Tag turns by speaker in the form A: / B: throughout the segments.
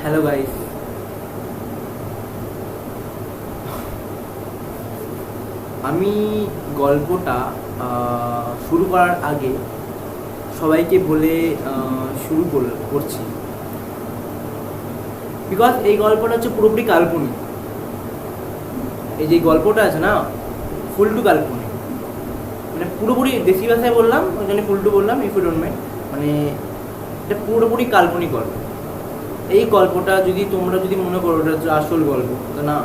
A: Hello guys, আমি গল্পটা শুরু করার আগে সবাইকে বলে শুরু করছি, বিকজ এই গল্পটা হচ্ছে পুরোপুরি কাল্পনিক। এই যে গল্পটা আছে না, ফুল টু কাল্পনিক, মানে পুরোপুরি দেশি ভাষায় বললাম, ওই জন্য ফুল টু বললাম, ইফ ইউ ডোন্ট মাইন্ড। মানে এটা পুরোপুরি কাল্পনিক গল্প। এই গল্পটা যদি তোমরা মনে করো এটা হচ্ছে আসল গল্প, তো না।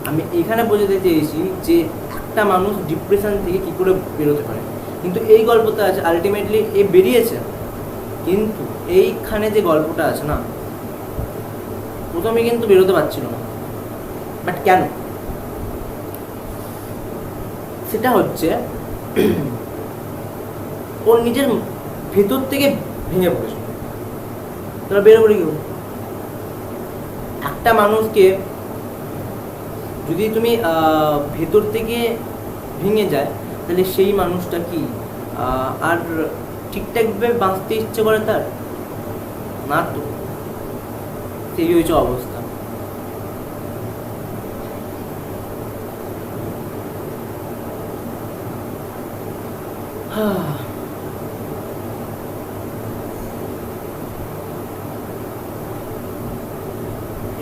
A: আমি এখানে বোঝাতে চেয়েছি যে একটা মানুষ ডিপ্রেশন থেকে কী করে বেরোতে পারে, কিন্তু এই গল্পটা আছে আলটিমেটলি এ বেরিয়েছে, কিন্তু এইখানে যে গল্পটা আছে না, প্রথমে কিন্তু বেরোতে পারছিল না। বাট কেন? সেটা হচ্ছে ওর নিজের ভেতর থেকে ভেঙে পড়েছে। তোরা বেরোবি কেউ একটা মানুষকে যদি তুমি ভেতর থেকে ভেঙে যায়, তাহলে সেই মানুষটা কি আর ঠিকঠাকভাবে বাঁচতে ইচ্ছে করে? তার না তো, সেই হয়েছে অবস্থা।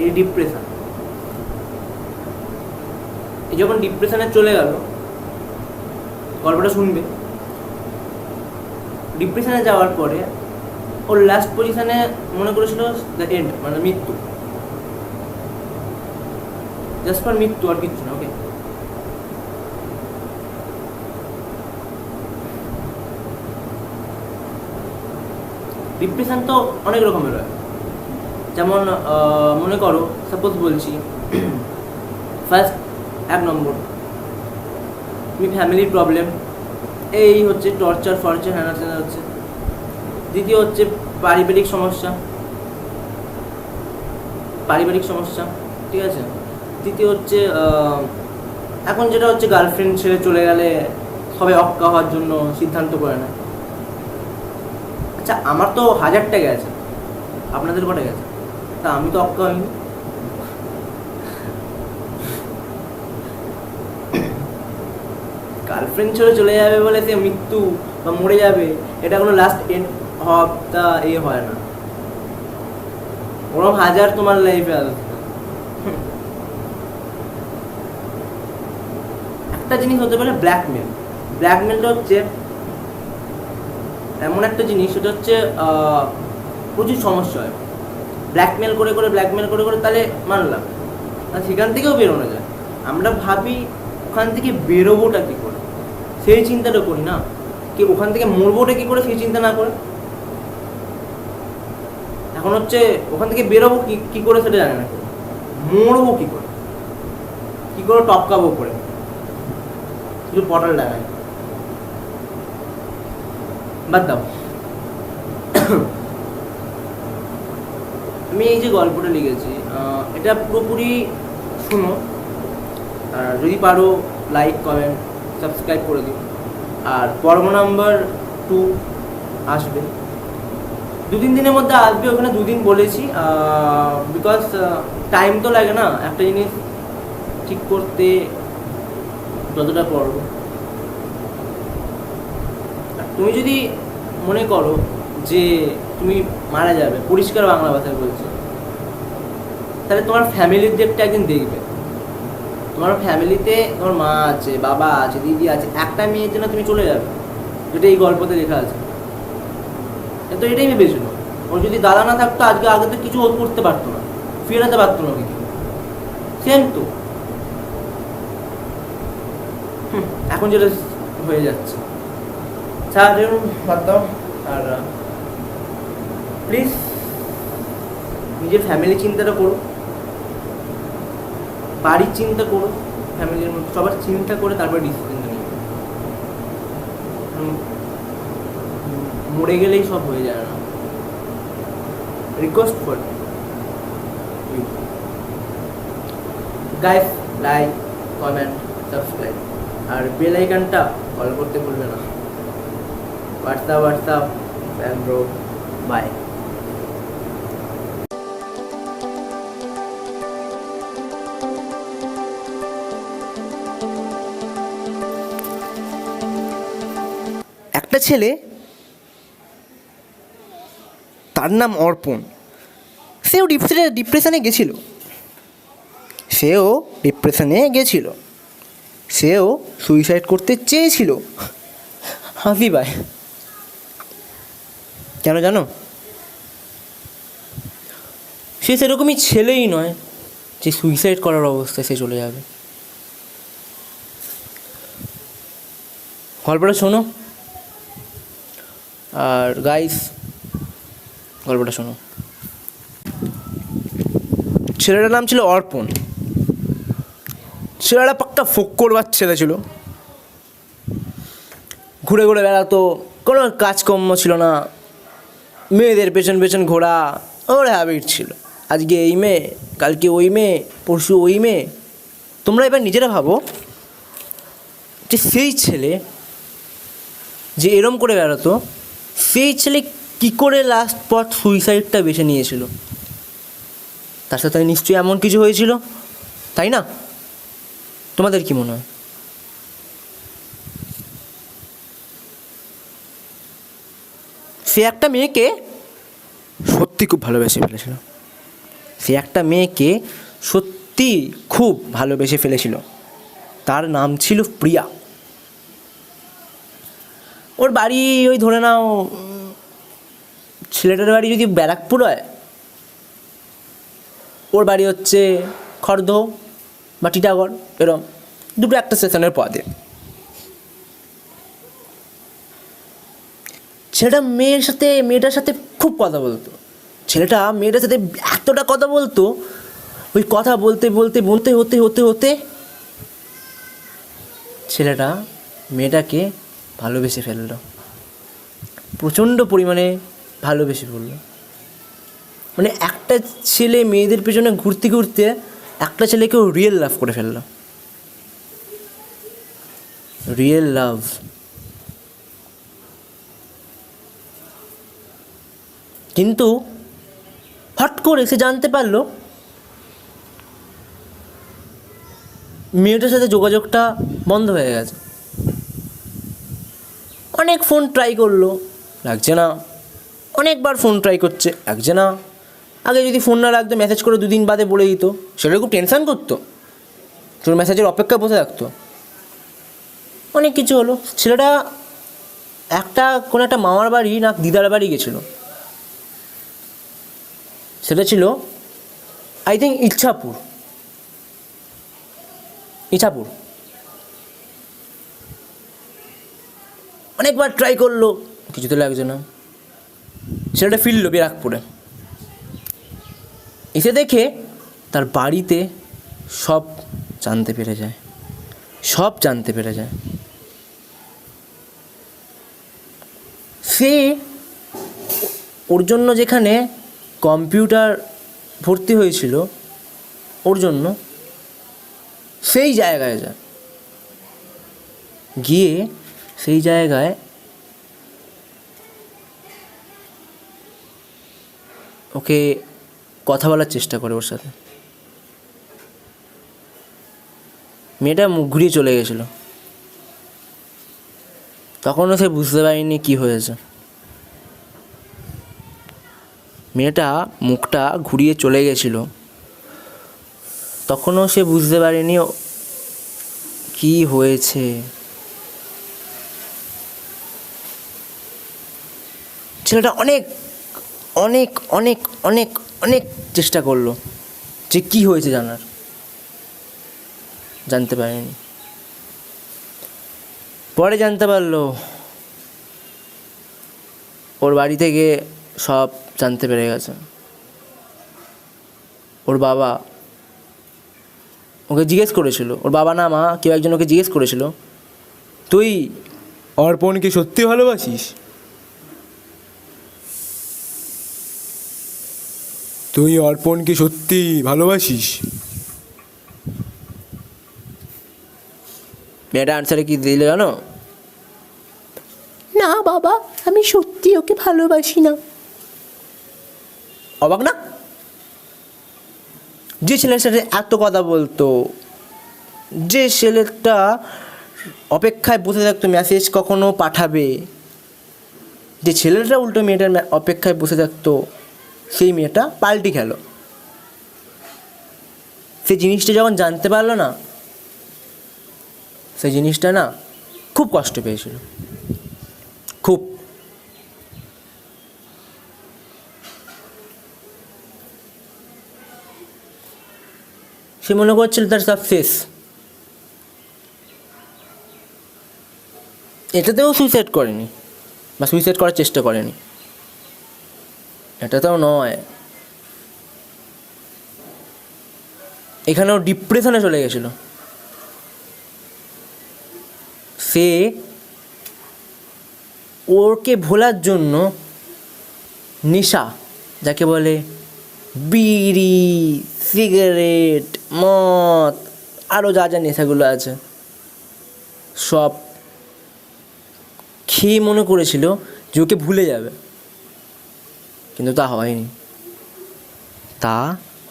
A: এই ডিপ্রেশন, যখন ডিপ্রেশনে চলে গেল, গল্পটা শুনবে। ডিপ্রেশনে যাওয়ার পরে ওর লাস্ট পজিশনে মনে করেছিল দ্য এন্ড, মানে মৃত্যু, জাস্ট ফর মৃত্যু, আর কিচ্ছু না। ওকে, ডিপ্রেশন তো অনেক রকমের হয়। যেমন মনে করো, সাপোজ বলছি, ফার্স্ট 1 নম্বর তুমি ফ্যামিলির প্রবলেম, এই হচ্ছে টর্চার ফর্চার হ্যানা হচ্ছে। দ্বিতীয় হচ্ছে পারিবারিক সমস্যা, ঠিক আছে। তৃতীয় হচ্ছে এখন যেটা হচ্ছে গার্লফ্রেন্ড ছেড়ে চলে গেলে সবাই অক্কা হওয়ার জন্য সিদ্ধান্ত করে নেয়। আচ্ছা, আমার তো 1000টা গেছে, আপনাদের কটা গেছে? তা আমি তো অক্কা হইনি। গার্লফ্রেন্ড ছেড়ে চলে যাবে বলে সে মৃত্যু বা মরে যাবে, এটা কোনো লাস্ট এন্ড হওয়াটা হয় না। ওরকম 1000 তোমার লাইফে আসবে। একটা জিনিস হতে পারে ব্ল্যাকমেল। ব্ল্যাকমেলটা হচ্ছে এমন একটা জিনিস, সেটা হচ্ছে প্রচুর সমস্যা হয়। ব্ল্যাকমেল করে তাহলে মানলাম, আর সেখান থেকেও বেরোনো যায়। আমরা ভাবি ওখান থেকে বেরোবোটা কী করে, সেই চিন্তাটা করি না। কি ওখান থেকে মরবোটা কী করে, সেই চিন্তা না করে এখন হচ্ছে ওখান থেকে বেরোবো কী করে সেটা জানে না, মরবো কী করে টপকাবো করে, শুধু পটল ডাঙায়। বাদ দাও। আমি এই যে গল্পটা লিখেছি, এটা পুরোপুরি শুনো, আর যদি পারো লাইক কমেন্ট সাবস্ক্রাইব করে দিও। আর পর্ব নাম্বার 2 আসবে 2-3 দিনের মধ্যে আসবে। ওখানে 2 দিন বলেছি, বিকজ টাইম তো লাগে না একটা জিনিস ঠিক করতে, যতটা পর্ব। তুমি যদি মনে করো যে তুমি মারা যাবে, পরিষ্কার বাংলা ভাষায় বলছি, তাহলে তোমার ফ্যামিলির দিকটা একদিন দেখবে। তোমার ফ্যামিলিতে তোমার মা আছে, বাবা আছে, দিদি আছে, একটা মেয়ের জন্য তুমি চলে যাবে, যেটা এই গল্পতে লেখা আছে। তো এটাই ভেবেছিল, ওর যদি দাদা না থাকতো আগে তো কিছু ওর করতে পারতো না, ফেরাতে পারতো না কিছু। সেম তো এখন যেটা হয়ে যাচ্ছে। বাদ দাও। আর প্লিজ নিজের ফ্যামিলি চিন্তাটা করো, বাড়ির চিন্তা করো, ফ্যামিলির মধ্যে সবার চিন্তা করে তারপরে ডিসিশনটা নিও। মরে গেলেই সব হয়ে যায় না। Request for you guys, like comment subscribe, আর বেল আইকনটা কল করতে ভুলবে না। WhatsApp band bro, bye. একটা ছেলে, তার নাম অর্পণ, সেও ডিপ্রেশনে গেছিল, সেও সুইসাইড করতে চেয়েছিল। হাসি পায় কেন জানো? সে সেরকমই ছেলেই নয় যে সুইসাইড করার অবস্থায় সে চলে যাবে। গল্পটা শোনো, আর গাইস গল্পটা শোনো। ছেলেটার নাম ছিল অর্পণ। ছেলেটা পাক্কা ফোক্কর ছেলে ছিল, ঘুরে ঘুরে বেড়াতো, কোনো কাজকর্ম ছিল না, মেয়েদের পেছন পেছন ঘোরা ওর হ্যাবিট ছিল। আজকে এই মেয়ে, কালকে ওই মেয়ে, পরশু ওই মেয়ে। তোমরা এবার নিজেরা ভাবো যে সেই ছেলে যে এরম করে বেড়াতো, সেই ছেলে কী করে লাস্ট পথ সুইসাইডটা বেছে নিয়েছিল? তার সাথে নিশ্চয়ই এমন কিছু হয়েছিল, তাই না? তোমাদের কি মনে হয়? সে একটা মেয়েকে সত্যি খুব ভালোবেসে ফেলেছিল, তার নাম ছিল প্রিয়া। ওর বাড়ি ওই ধরে নাও, ছেলেটার বাড়ি যদি ব্যারাকপুর হয়, ওর বাড়ি হচ্ছে খড়দহ বা টিটাগড়, এরম দুটো একটা স্টেশনের পথে। ছেলেটা মেয়েটার সাথে খুব কথা বলতো। ছেলেটা মেয়েটার সাথে এতটা কথা বলতো, ওই কথা বলতে বলতে বলতে হতে হতে হতে ছেলেটা মেয়েটাকে ভালোবেসে ফেললো, প্রচণ্ড পরিমাণে ভালোবেসে ফেললো। মানে একটা ছেলে মেয়েদের পেছনে ঘুরতে ঘুরতে একটা ছেলেকেও রিয়েল লাভ করে ফেললো, রিয়েল লাভ। কিন্তু হট করে সে জানতে পারলো মেয়েটার সাথে যোগাযোগটা বন্ধ হয়ে গেছে। অনেক ফোন ট্রাই করলো, লাগছে না। অনেকবার ফোন ট্রাই করছে, লাগছে না। আগে যদি ফোন না লাগতো মেসেজ করে 2 দিন বাদে বলে দিত, সেটা খুব টেনশান করতো, তোর মেসেজের অপেক্ষায় বসে থাকতো। অনেক কিছু হলো। ছেলেটা কোনো একটা মামার বাড়ি না দিদার বাড়ি গেছিলো। সেটা ছিল আই থিঙ্ক ইচ্ছাপুর। অনেকবার ট্রাই করলো, কিছুতে লাগছে না। ছেলেটা ফিরল ব্যারাকপুরে, এসে দেখে তার বাড়িতে সব জানতে পেরে যায়। সে ওর জন্য যেখানে কম্পিউটার ভর্তি হয়েছিল, ওর জন্য সেই জায়গায় যায়, গিয়ে সেই জায়গায় ওকে কথা বলার চেষ্টা করে ওর সাথে। মেয়েটা মুখ ঘুরিয়ে চলে গেছিলো। তখনও সে বুঝতে পারেনি কী হয়েছে। মেয়েটা মুখটা ঘুরিয়ে চলে গেছিলো, তখনও সে বুঝতে পারেনি কী হয়েছে। ছেলেটা অনেক অনেক অনেক অনেক অনেক চেষ্টা করলো যে কী হয়েছে জানার, জানতে পারেনি। পরে জানতে পারলো ওর বাড়ি থেকে সব জানতে পেরে গেছে। ওর বাবা ওকে জিজ্ঞেস করেছিল, ওর বাবা না মা কেউ একজন ওকে জিজ্ঞেস করেছিল, তুই অর্পণকে সত্যি ভালোবাসিস? মেয়েটা আনসারে কি দিলে জানো? না বাবা, আমি সত্যি ওকে ভালোবাসি না। অবাক না? যে ছেলের সাথে এত কথা বলতো, যে ছেলেটা অপেক্ষায় বসে থাকতো মেসেজ কখনো পাঠাবে, যে ছেলেটা উল্টো মেয়েটার অপেক্ষায় বসে থাকতো, সেই মেয়েটা পাল্টি খেলো। সেই জিনিসটা যখন জানতে পারলো না, সেই জিনিসটা না খুব কষ্ট পেয়েছিল, খুব। সে মনে করছিল তার সব শেষ। এটাতেও সুইসাইড করেনি বা সুইসাইড করার চেষ্টা করেনি, এটাতেও নয়। এখানেও ডিপ্রেশনে চলে গেছিল। সে ওকে ভোলার জন্য নেশা, যাকে বলে বিড়ি, সিগারেট, মদ, আরও যা যা নেশাগুলো আছে, সব খেয়ে মনে করেছিল যে ওকে ভুলে যাবে, কিন্তু তা হয়নি, তা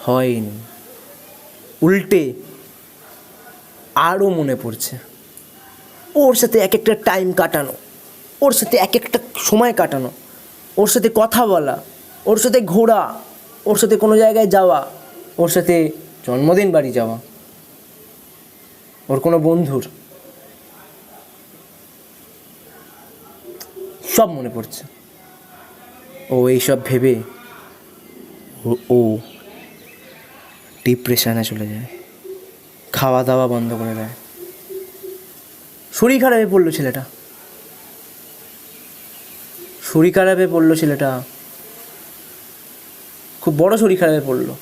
A: হয়নি। উল্টে আরও মনে পড়ছে ওর সাথে এক একটা টাইম কাটানো, ওর সাথে এক একটা সময় কাটানো, ওর সাথে কথা বলা, ওর সাথে ঘোরা, ওর সাথে কোনো জায়গায় যাওয়া, ওর সাথে জন্মদিন বাড়ি যাওয়া, ওর কোনো বন্ধুর, সব মনে পড়ছে। ও এইসব ভেবে ও ডিপ্রেশনে চলে যায়, খাওয়া দাওয়া বন্ধ করে দেয়, শরীর খারাপে পড়লো ছেলেটা, শরীর খারাপে পড়লো ছেলেটা, খুব বড় শরীর খারাপে পড়লো।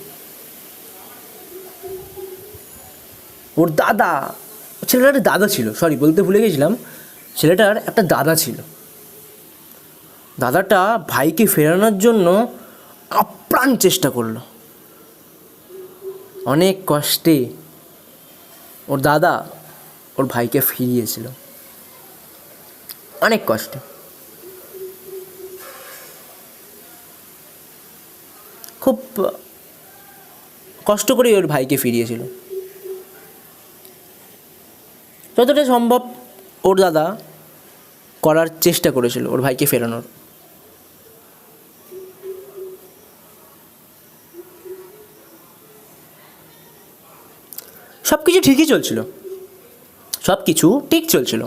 A: ওর দাদা, ছেলেটার একটা দাদা ছিল, সরি বলতে ভুলে গেছিলাম, ছেলেটার একটা দাদা ছিল। দাদাটা ভাইকে ফেরানোর জন্য আপ্রাণ চেষ্টা করলো, অনেক কষ্টে ওর দাদা ওর ভাইকে ফিরিয়েছিল, অনেক কষ্টে। খুব কষ্ট করে ওর ভাইকে ফিরিয়েছিল। যতটা সম্ভব ওর দাদা করার চেষ্টা করেছিল ওর ভাইকে ফেরানোর। সব কিছু ঠিকই চলছিল, সব কিছু ঠিক চলছিল,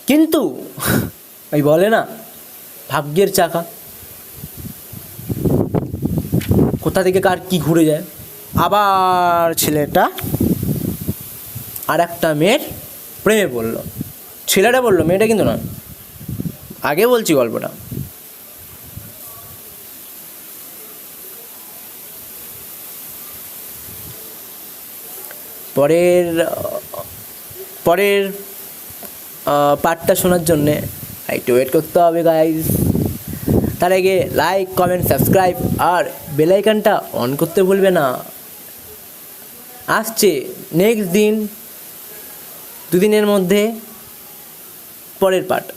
A: কিন্তু ওই বলে না ভাগ্যের চাকা, কোথা থেকে কার কি ঘুরে যায়। আবার ছেলেটা আর একটা মেয়ের প্রেমে পড়ল। ছেলেটা বললো, মেয়েটা কিন্তু নয়, আগে বলছি গল্পটা। পরের পার্টটা শোনার জন্যে একটু ওয়েট করতে হবে গাইজ। তার আগে লাইক, কমেন্ট, সাবস্ক্রাইব আর বেল আইকনটা অন করতে ভুলবে না। আসছে নেক্সট দিন, 2 দিনের মধ্যে পরের পার্ট।